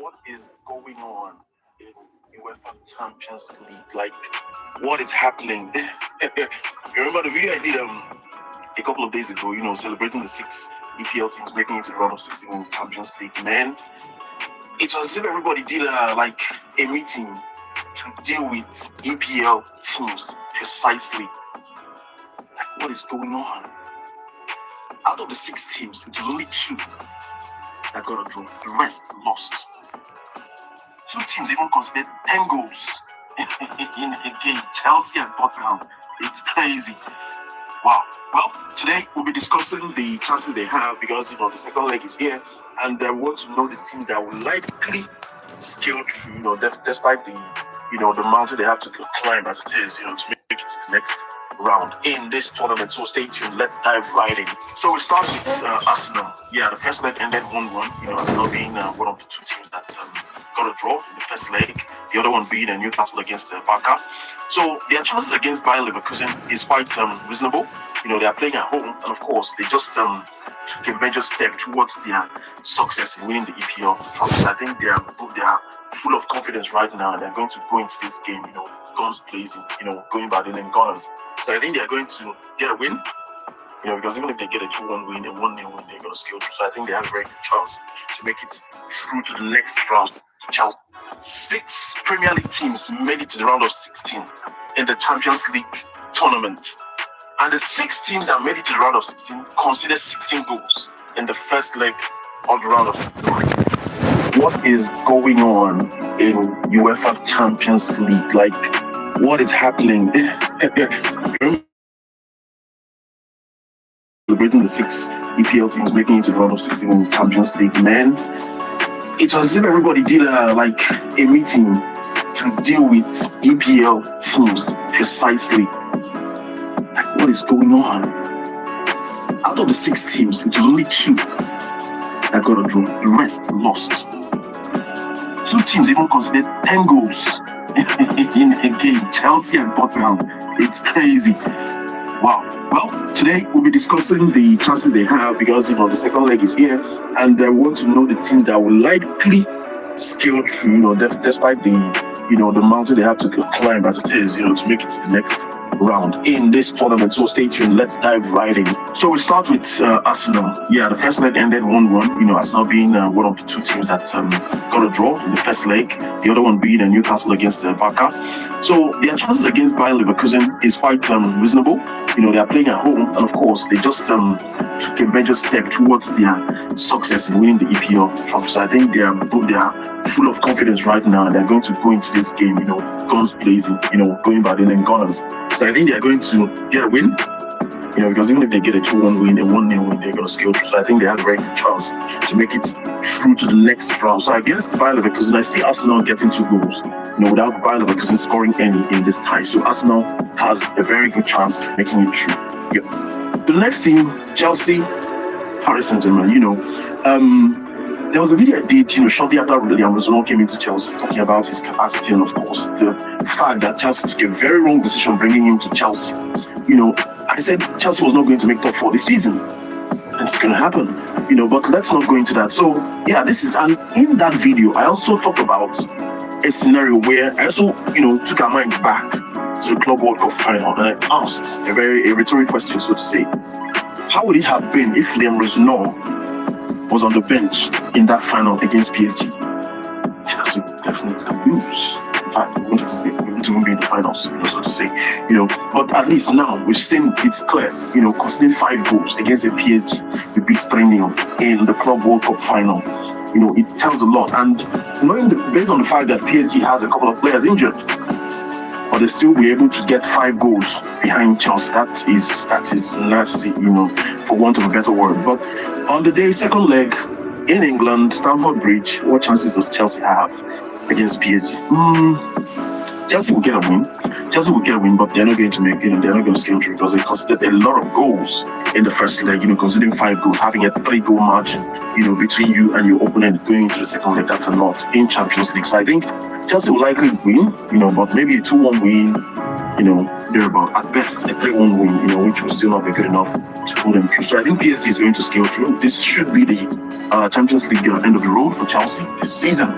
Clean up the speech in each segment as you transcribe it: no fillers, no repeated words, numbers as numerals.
what is going on in UEFA Champions League? Like, what is happening? You remember the video I did a couple of days ago, celebrating the 6 EPL teams making it to the round of 16 in the Champions League? Man, it was as if everybody did like a meeting to deal with EPL teams precisely. Like, what is going on? Out of the 6 teams, it was only 2 that got a draw. The rest lost. 2 teams even considered 10 goals in a game. Chelsea and Tottenham. It's crazy. Wow. Well, today we'll be discussing the chances they have because, the second leg is here. And I want to know the teams that will likely scale through, despite the, the mountain they have to climb as it is, to make it to the next round in this tournament. So stay tuned. Let's dive right in. So we start with Arsenal. Yeah, the first leg ended 1-1. Arsenal being one of the 2 teams that got a draw in the first leg. The other one being Newcastle against Barca. So their chances against Bayer Leverkusen is quite reasonable. They are playing at home, and of course they just took a major step towards their success in winning the EPL trophy. So I think they are full of confidence right now. They're going to go into this game, guns blazing, going by the name Gunners. So I think they're going to get a win, because even if they get a 2-1 win, a 1-0 win, they're going to scale through. So I think they have a very good chance to make it through to the next round. Chelsea. 6 Premier League teams made it to the round of 16 in the Champions League tournament. And the 6 teams that made it to the round of 16 considered 16 goals in the first leg of the round of 16. What is going on in UEFA Champions League? Like, what is happening? Celebrating the 6 EPL teams making it to the round of 16 in the Champions League, man. It was as if everybody did like a meeting to deal with EPL teams precisely. Like, what is going on? Out of the 6 teams, it was only 2 that got a draw. The rest lost. 2 teams even considered 10 goals in a game. Chelsea and Tottenham. It's crazy. Wow. Well, today we'll be discussing the chances they have because, the second leg is here. And I want to know the teams that will likely scale through, despite the, the mountain they have to climb as it is, to make it to the next round in this tournament. So stay tuned. Let's dive right in. So we start with Arsenal. Yeah, the first leg ended 1-1. Arsenal being one of the 2 teams that got a draw in the first leg. The other one being Newcastle against Barca. So their chances against Bayer Leverkusen is quite reasonable. They are playing at home, and of course they just took a major step towards their success in winning the EPL trophy. So I think they are full of confidence right now. They're going to go into this game, guns blazing, going by the name Gunners. So I think they are going to get a win, because even if they get a 2-1 win, a 1-0 win, they're going to scale through. So I think they have a very good chance to make it through to the next round. So against Bayer Leverkusen, I see Arsenal getting 2 goals, without Bayer Leverkusen scoring any in this tie. So Arsenal has a very good chance of making it through. Yeah. The next team, Chelsea, Paris Saint-Germain. There was a video I did, shortly after William Reznor came into Chelsea, talking about his capacity and, of course, the fact that Chelsea took a very wrong decision bringing him to Chelsea. I said Chelsea was not going to make top 4 this season, and it's going to happen. But let's not go into that. So, yeah, and in that video, I also talked about a scenario where I also, took our mind back to the Club World Cup final, and I asked a rhetorical question, so to say. How would it have been if Liam Reznor was on the bench in that final against PSG? Chelsea definitely lose. In fact, we wouldn't even be in the finals, so to say. But at least now we've seen it's clear. Conceding 5 goals against a PSG, we beat 3-0 in the Club World Cup final. It tells a lot. And based on the fact that PSG has a couple of players injured, but they still be able to get 5 goals behind Chelsea. That is nasty, for want of a better word. But on the day, second leg in England, Stamford Bridge, what chances does Chelsea have against PSG? Chelsea will get a win. But they're not going to they're not going to scale through because they conceded a lot of goals in the first leg. Considering 5 goals, having a 3-goal margin, between you and your opponent going into the second leg, that's a lot in Champions League. So I think Chelsea will likely win, but maybe a 2-1 win, they're about at best a 3-1 win, which will still not be good enough to pull them through. So I think PSG is going to scale through. This should be the Champions League end of the road for Chelsea this season.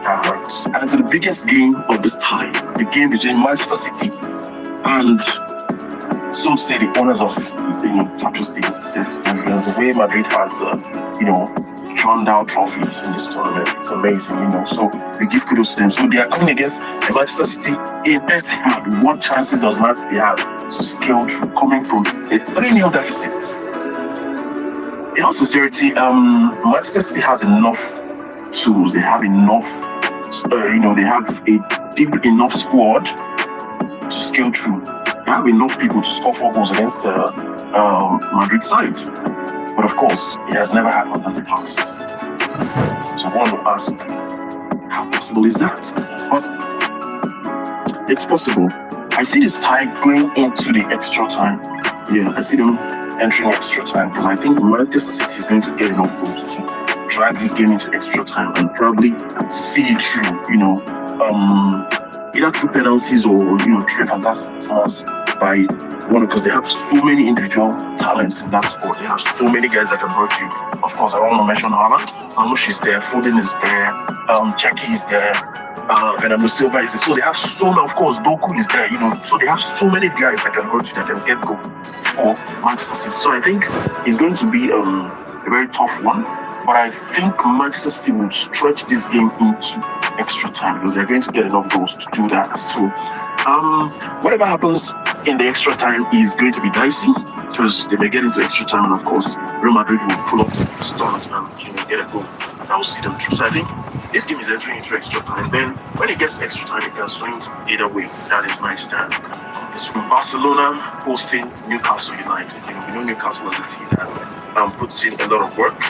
That hurts. And to the biggest game of this time, the game between Manchester City and, so to say, the owners of Champions League, because the way Madrid has churned out trophies in this tournament, it's amazing, So we give kudos to them. So they are coming against Manchester City in Etihad. What chances does Man City have to scale through, coming from a 3-0 deficit? In all sincerity, Manchester City has enough tools. They have enough, they have a deep enough squad to scale through. They have enough people to score 4 goals against Madrid side. But of course, it has never happened in the past. So one will ask, how possible is that? But it's possible. I see this tie going into the extra time. Yeah, I see them entering extra time because I think Manchester City is going to get enough goals to drag this game into extra time and probably see it through, either through penalties or, through a fantastic performance by one, because they have so many individual talents in that sport. They have so many guys that can hurt you. Of course, I don't want to mention Haaland. Anush is there, Foden is there, Cheki is there, Bernardo Silva is there. So they have so many, of course, Doku is there, So they have so many guys that can hurt you, that can get goal for Manchester City. So I think it's going to be a very tough one. But I think Manchester City will stretch this game into extra time because they're going to get enough goals to do that. So whatever happens in the extra time is going to be dicey because they may get into extra time, and of course Real Madrid will pull up the start and get a goal that will see them through. So I think this game is entering into extra time. Then when it gets to extra time, it can swing either way. That is my stand. It's from Barcelona hosting Newcastle United. Newcastle is a team that puts in a lot of work.